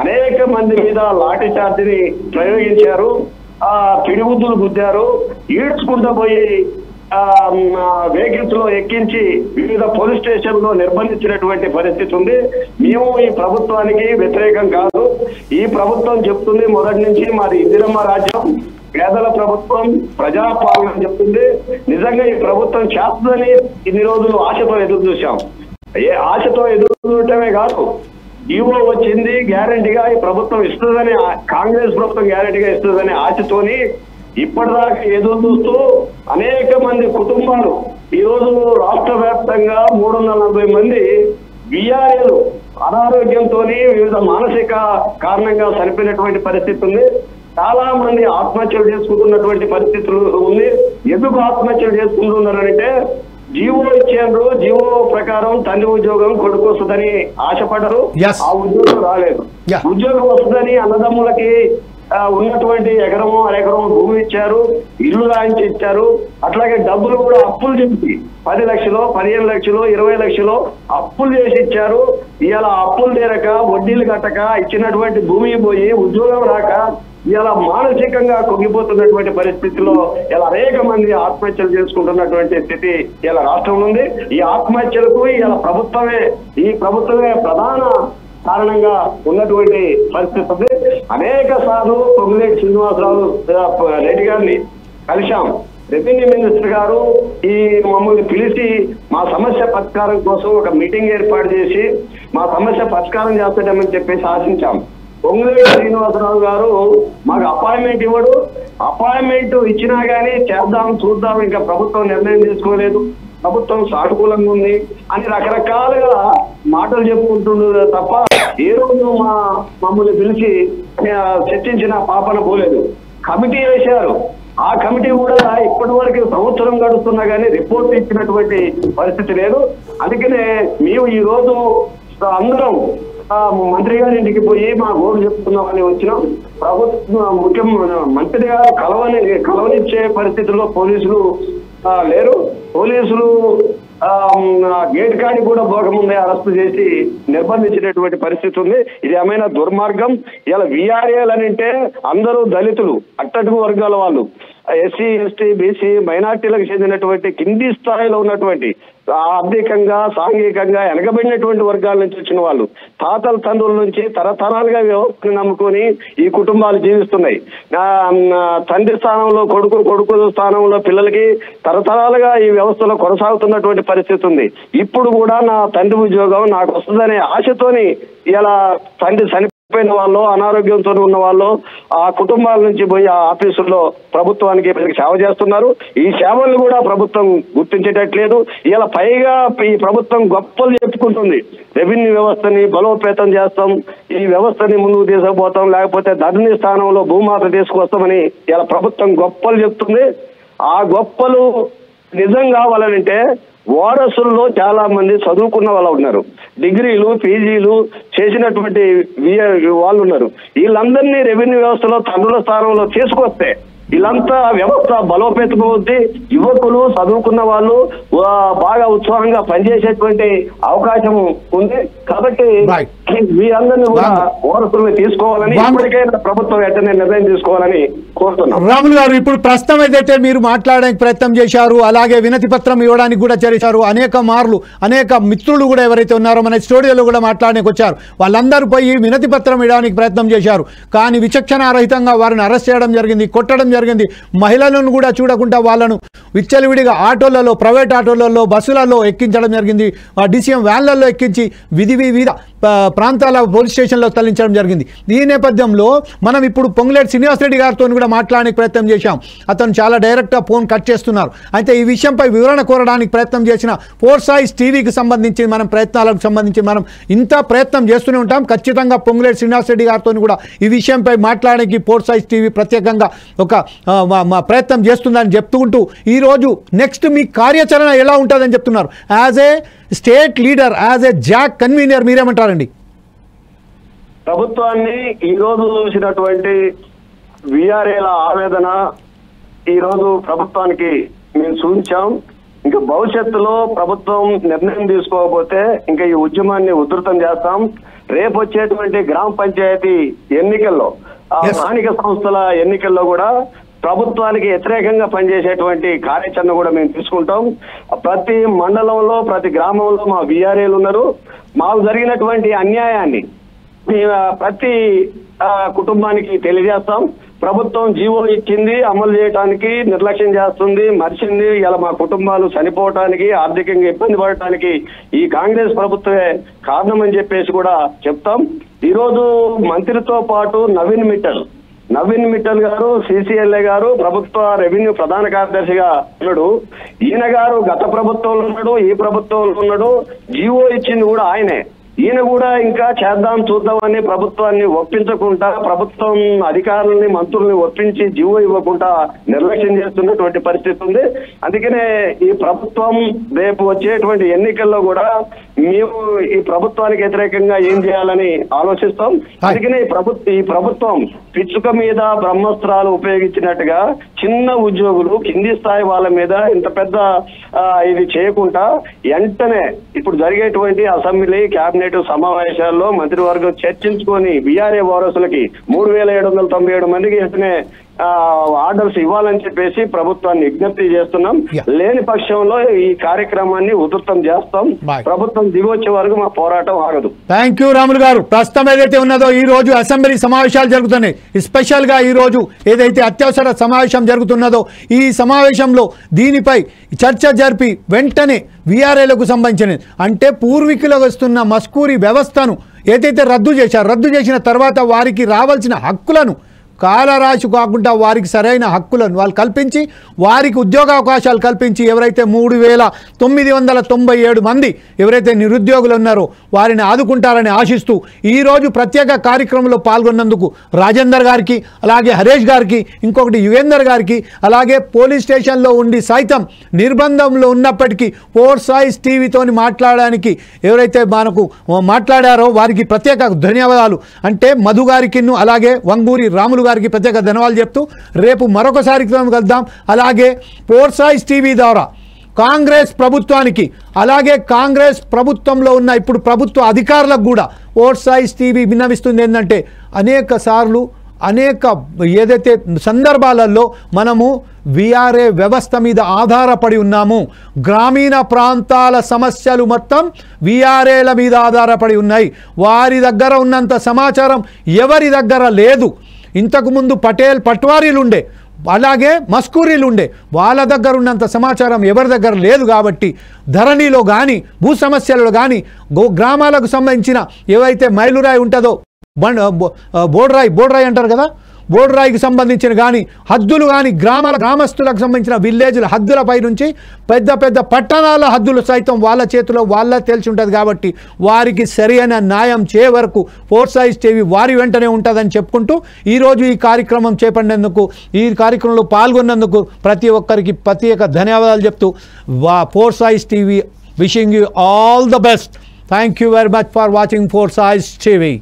అనేక మంది మీద లాఠీ చార్జిని ప్రయోగించారు. పిడిగుద్దులు గుద్దారు. ఈడ్చుకుంటూ పోయి వెహికల్స్ లో ఎక్కించి వివిధ పోలీస్ స్టేషన్ లో నిర్బంధించినటువంటి పరిస్థితి ఉంది. మేము ఈ ప్రభుత్వానికి వ్యతిరేకం కాదు. ఈ ప్రభుత్వం చెప్తుంది మొదటి నుంచి మాది ఇందిరమ్మ రాజ్యం, పేదల ప్రభుత్వం, ప్రజాపాలన చెప్తుంది. నిజంగా ఈ ప్రభుత్వం చేస్తుందని ఇన్ని రోజులు ఆశతో ఎదురు చూసాం. ఆశతో ఎదురు చూడటమే కాదు, ఈవో వచ్చింది గ్యారంటీగా ఈ ప్రభుత్వం ఇస్తుందని, కాంగ్రెస్ ప్రభుత్వం గ్యారంటీగా ఇస్తుందని ఆశతోని ఇప్పటిదాకా ఎదురు చూస్తూ అనేక మంది కుటుంబాలు ఈ రోజు రాష్ట్ర వ్యాప్తంగా 340 మంది విఆర్ఏలు అనారోగ్యంతో వివిధ మానసిక కారణంగా చనిపోయినటువంటి పరిస్థితి ఉంది. చాలా మంది ఆత్మహత్యలు చేసుకుంటున్నటువంటి పరిస్థితులు ఉంది. ఎందుకు ఆత్మహత్యలు చేసుకుంటున్నారంటే జీవో ఇచ్చారు, జీవో ప్రకారం తండ్రి ఉద్యోగం కొడుకు వస్తుందని ఆశపడరు. ఆ ఉద్యోగం రాలేదు. ఉద్యోగం వస్తుందని అన్నదమ్ములకి ఉన్నటువంటి ఎకరమో అరెకరమో భూమి ఇచ్చారు, ఇల్లు రాయించి ఇచ్చారు. అట్లాగే డబ్బులు కూడా అప్పులు చెప్పి 10 లక్షలు, 15 లక్షలు, 20 లక్షలు అప్పులు చేసి ఇచ్చారు. ఇలా అప్పులు తీరక, వడ్డీలు కట్టక, ఇచ్చినటువంటి భూమి పోయి ఉద్యోగం రాక ఇలా మానసికంగా కుంగిపోతున్నటువంటి పరిస్థితిలో ఇలా అనేక మంది ఆత్మహత్యలు చేసుకుంటున్నటువంటి స్థితి ఇలా రాష్ట్రంలో ఉంది. ఈ ఆత్మహత్యలకు ఇలా ప్రభుత్వమే ప్రధాన కారణంగా ఉన్నటువంటి పరిస్థితి ఉంది. అనేక సార్లు పొంగులేటి శ్రీనివాసరావు రెడ్డి గారిని కలిశాం. రెవెన్యూ మినిస్టర్ గారు ఈ మమ్మల్ని పిలిచి మా సమస్య పరిష్కారం కోసం ఒక మీటింగ్ ఏర్పాటు చేసి మా సమస్య పరిష్కారం చేస్తాడమని చెప్పేసి ఆశించాం. పొంగులేటి శ్రీనివాసరావు గారు మాకు అపాయింట్మెంట్ ఇవ్వడు. అపాయింట్మెంట్ ఇచ్చినా గానీ చేద్దాం చూద్దాం, ఇంకా ప్రభుత్వం నిర్ణయం తీసుకోలేదు, ప్రభుత్వం సానుకూలంగా ఉంది అని రకరకాలుగా మాటలు చెప్పుకుంటుండే తప్ప ఏ రోజు మమ్మల్ని పిలిచి చర్చించిన పాపన పోలేదు. కమిటీ వేశారు. ఆ కమిటీ కూడా ఇప్పటి వరకు సంవత్సరం గడుస్తున్నా కానీ రిపోర్ట్ ఇచ్చినటువంటి పరిస్థితి లేదు. అందుకనే మేము ఈ రోజు అందరం మంత్రి గారి ఇంటికి పోయి మా గోడు చెప్తున్నామని వచ్చినాం. ప్రభుత్వం మంత్రి గారు కలవనిచ్చే పరిస్థితుల్లో పోలీసులు లేరు. పోలీసులు గేట్ కాడి కూడా పోకముందే అరెస్టు చేసి నిర్బంధించినటువంటి పరిస్థితి ఉంది. ఇది ఏమైనా దుర్మార్గం. ఇలా విఆర్ఏలు అని అంటే అందరూ దళితులు, అట్టడుగు వర్గాల వాళ్ళు, ఎస్సీ, ఎస్టీ, బీసీ, మైనార్టీలకు చెందినటువంటి కింది స్థాయిలో ఉన్నటువంటి ఆర్థికంగా, సాంఘికంగా వెనకబడినటువంటి వర్గాల నుంచి వచ్చిన వాళ్ళు, తాతల తండ్రుల నుంచి తరతరాలుగా వ్యవస్థను నమ్ముకొని ఈ కుటుంబాలు జీవిస్తున్నాయి. తండ్రి స్థానంలో కొడుకు స్థానంలో పిల్లలకి తరతరాలుగా ఈ వ్యవస్థలో కొనసాగుతున్నటువంటి పరిస్థితి ఉంది. ఇప్పుడు కూడా నా తండ్రి ఉద్యోగం నాకు వస్తుందనే ఆశతోని ఇలా తండ్రి చనిపోయిన వాళ్ళు, అనారోగ్యంతో ఉన్న వాళ్ళు ఆ కుటుంబాల నుంచి పోయి ఆ ఆఫీసుల్లో ప్రభుత్వానికి సేవ చేస్తున్నారు. ఈ సేవలను కూడా ప్రభుత్వం గుర్తించేటట్లేదు. ఇలా పైగా ఈ ప్రభుత్వం గొప్పలు చెప్పుకుంటుంది. రెవెన్యూ వ్యవస్థని బలోపేతం చేస్తాం, ఈ వ్యవస్థని ముందుకు తీసుకుపోతాం, లేకపోతే ధరణి స్థానంలో భూమాత తీసుకొస్తామని ఇలా ప్రభుత్వం గొప్పలు చెప్తుంది. ఆ గొప్పలు నిజం కావాలంటే వారసుల్లో చాలా మంది చదువుకున్న వాళ్ళు ఉన్నారు, డిగ్రీలు, పీజీలు చేసినటువంటి వాళ్ళు ఉన్నారు. వీళ్ళందరినీ రెవెన్యూ వ్యవస్థలో తండ్రుల స్థానంలో తీసుకొస్తే వీళ్ళంతా వ్యవస్థ బలోపేతం అవుద్ది. యువకులు, చదువుకున్న వాళ్ళు బాగా ఉత్సాహంగా పనిచేసేటువంటి అవకాశం ఉంది. కాబట్టి వీరందరినీ కూడా వారసుల్ని తీసుకోవాలని, ఇప్పటికైనా ప్రభుత్వం వెంటనే నిర్ణయం తీసుకోవాలని కోరుతున్నాం. రాములు గారు, ఇప్పుడు ప్రస్తుతం ఏదైతే మీరు మాట్లాడడానికి ప్రయత్నం చేశారు, అలాగే వినతి పత్రం ఇవ్వడానికి కూడా చేశారు, అనేక మార్లు అనేక మిత్రులు కూడా ఎవరైతే ఉన్నారో మన స్టూడియోలో కూడా మాట్లాడడానికి వచ్చారు, వాళ్ళందరూ పోయి వినతి పత్రం ఇవ్వడానికి ప్రయత్నం చేశారు. కానీ విచక్షణారహితంగా వారిని అరెస్ట్ చేయడం జరిగింది, కొట్టడం జరిగింది. మహిళలను కూడా చూడకుండా వాళ్ళను విచ్చలవిడిగా ఆటోలలో, ప్రైవేట్ ఆటోలలో, బస్సులలో ఎక్కించడం జరిగింది. డిసిఎం వ్యాన్లలో ఎక్కించి వివిధ ప్రాంతాల పోలీస్ స్టేషన్లో తరలించడం జరిగింది. ఈ నేపథ్యంలో మనం ఇప్పుడు పొంగులేటి శ్రీనివాసరెడ్డి గారితో కూడా మాట్లాడడానికి ప్రయత్నం చేశాం. అతను చాలా డైరెక్ట్గా ఫోన్ కట్ చేస్తున్నారు. అయితే ఈ విషయంపై వివరణ కోరడానికి ప్రయత్నం చేసిన ఫోర్స్ ఐస్ టీవీకి సంబంధించి మనం ప్రయత్నాలకు సంబంధించి మనం ఇంత ప్రయత్నం చేస్తూనే ఉంటాం. ఖచ్చితంగా పొంగులేటి శ్రీనివాసరెడ్డి గారితో కూడా ఈ విషయంపై మాట్లాడడానికి ఫోర్స్ ఐస్ టీవీ ప్రత్యేకంగా ఒక ప్రయత్నం చేస్తుందని చెప్తుంటూ ఈరోజు నెక్స్ట్ మీ కార్యాచరణ ఎలా ఉంటుందని చెప్తున్నారు. As a state leader, as a JAC convener మీరేమంటారండి? ప్రభుత్వాన్ని ఈరోజు చూసినటువంటి విఆర్ఏల ఆవేదన ఈరోజు ప్రభుత్వానికి మేము సూచించాం. ఇంకా భవిష్యత్తులో ప్రభుత్వం నిర్ణయం తీసుకోకపోతే ఇంకా ఈ ఉద్యమాన్ని ఉధృతం చేస్తాం. రేపు వచ్చేటువంటి గ్రామ పంచాయతీ ఎన్నికల్లో, స్థానిక సంస్థల ఎన్నికల్లో కూడా ప్రభుత్వానికి వ్యతిరేకంగా పనిచేసేటువంటి కార్యాచరణ కూడా మేము తీసుకుంటాం. ప్రతి మండలంలో, ప్రతి గ్రామంలో మా విఆర్ఏలు ఉన్నారు. మాకు జరిగినటువంటి అన్యాయాన్ని ప్రతి కుటుంబానికి తెలియజేస్తాం. ప్రభుత్వం జీవో ఇచ్చింది, అమలు చేయడానికి నిర్లక్ష్యం చేస్తుంది, మర్చింది. ఇలా మా కుటుంబాలు చనిపోవటానికి, ఆర్థికంగా ఇబ్బంది పడటానికి ఈ కాంగ్రెస్ ప్రభుత్వమే కారణం అని చెప్పేసి కూడా చెప్తాం. ఈరోజు మంత్రితో పాటు నవీన్ మిట్టల్ గారు, సిసిఎల్ఏ గారు ప్రభుత్వ రెవెన్యూ ప్రధాన కార్యదర్శిగా ఉన్నాడు. ఈయన గారు గత ప్రభుత్వంలో ఉన్నాడు, ఈ ప్రభుత్వంలో ఉన్నాడు. జీవో ఇచ్చింది కూడా ఆయనే. ఈయన కూడా ఇంకా చేద్దాం చూద్దామని ప్రభుత్వాన్ని ఒప్పించకుండా, ప్రభుత్వం అధికారులని, మంత్రుల్ని ఒప్పించి జీవో ఇవ్వకుండా నిర్లక్ష్యం చేస్తున్నటువంటి పరిస్థితి ఉంది. అందుకనే ఈ ప్రభుత్వం రేపు వచ్చేటువంటి ఎన్నికల్లో కూడా మేము ఈ ప్రభుత్వానికి వ్యతిరేకంగా ఏం చేయాలని ఆలోచిస్తాం. అందుకనే ఈ ప్రభుత్వం పిచ్చుక మీద బ్రహ్మాస్త్రాలు ఉపయోగించినట్టుగా చిన్న ఉద్యోగులు, కింది స్థాయి వాళ్ళ మీద ఇంత పెద్ద ఇది చేయకుండా వెంటనే ఇప్పుడు జరిగేటువంటి అసెంబ్లీ, కేబినెట్ సమావేశాల్లో మంత్రివర్గం చర్చించుకొని విఆర్ఏ వారసులకి 3797 మందికి వెంటనే ఆర్డర్స్ ఇవ్వాలని చెప్పేసి ప్రభుత్వాన్ని విజ్ఞప్తి చేస్తున్నాం. లేని పక్షంలో ఈ కార్యక్రమాన్ని ఉధృతం చేస్తాం. ప్రభుత్వం దిగొచ్చే వరకు మా పోరాటం ఆగదు. థ్యాంక్ యూ రాములు గారు. ప్రస్తుతం ఏదైతే ఉన్నదో ఈ రోజు అసెంబ్లీ సమావేశాలు జరుగుతున్నాయి. స్పెషల్ గా ఈ రోజు ఏదైతే అత్యవసర సమావేశం జరుగుతున్నదో ఈ సమావేశంలో దీనిపై చర్చ జరిపి వెంటనే విఆర్ఏలకు సంబంధించిన అంటే పూర్వీకులకు వస్తున్న మస్కూరి వ్యవస్థను ఏదైతే రద్దు చేసిన తర్వాత వారికి రావాల్సిన హక్కులను కాలరాశి కాకుండా వారికి సరైన హక్కులను వాళ్ళు కల్పించి, వారికి ఉద్యోగావకాశాలు కల్పించి, ఎవరైతే 3997 మంది ఎవరైతే నిరుద్యోగులు ఉన్నారో వారిని ఆదుకుంటారని ఆశిస్తూ ఈరోజు ప్రత్యేక కార్యక్రమంలో పాల్గొన్నందుకు రాజేందర్ గారికి, అలాగే హరీష్ గారికి, ఇంకొకటి యుగేందర్ గారికి, అలాగే పోలీస్ స్టేషన్లో ఉండి సైతం నిర్బంధంలో ఉన్నప్పటికీ ఫోర్స్ ఐస్ టీవీతోని మాట్లాడడానికి ఎవరైతే మనకు మాట్లాడారో వారికి ప్రత్యేక ధన్యవాదాలు. అంటే మధు గారికి, అలాగే వంగూరి రాములు గారికి ప్రత్యేక ధన్యవాదాలు చెప్తూ రేపు మరొకసారి కలుద్దాం. అలాగే ఫోర్స్ ఐస్ టీవీ ద్వారా కాంగ్రెస్ ప్రభుత్వానికి, అలాగే కాంగ్రెస్ ప్రభుత్వంలో ఉన్న ఇప్పుడు ప్రభుత్వ అధికారులకు కూడా ఫోర్స్ ఐస్ టీవీ విన్నవిస్తుంది ఏంటంటే అనేక ఏదైతే సందర్భాలలో మనము విఆర్ఏ వ్యవస్థ మీద ఆధారపడి ఉన్నాము. గ్రామీణ ప్రాంతాల సమస్యలు మొత్తం విఆర్ఏల మీద ఆధారపడి ఉన్నాయి. వారి దగ్గర ఉన్నంత సమాచారం ఎవరి దగ్గర లేదు. ఇంతకుముందు పట్వారీలు ఉండే, అలాగే మస్కూరీలు ఉండే, వాళ్ళ దగ్గర ఉన్నంత సమాచారం ఎవరి దగ్గర లేదు. కాబట్టి ధరణిలో కానీ, భూ సమస్యలలో కానీ, గ్రామాలకు సంబంధించిన ఏవైతే మైలురాయి ఉంటుందో, బోర్డరాయి అంటారు కదా, బోర్డరాయికి సంబంధించిన కానీ హద్దులు కానీ గ్రామస్తులకు సంబంధించిన విలేజ్ల హద్దులపై నుంచి పెద్ద పెద్ద పట్టణాల హద్దులు సైతం వాళ్ళ చేతిలో వాళ్ళ తెలిసి ఉంటుంది. కాబట్టి వారికి సరైన న్యాయం చేయ వరకు ఫోర్స్ ఐస్ టీవీ వారి వెంటనే ఉంటుందని చెప్పుకుంటూ ఈరోజు ఈ కార్యక్రమం చేపట్టినందుకు, ఈ కార్యక్రమంలో పాల్గొన్నందుకు ప్రతి ఒక్కరికి ప్రత్యేక ధన్యవాదాలు చెప్తూ ఫోర్స్ ఐస్ TV wishing you all the best. Thank you very much for watching force ఐస్ టీవీ.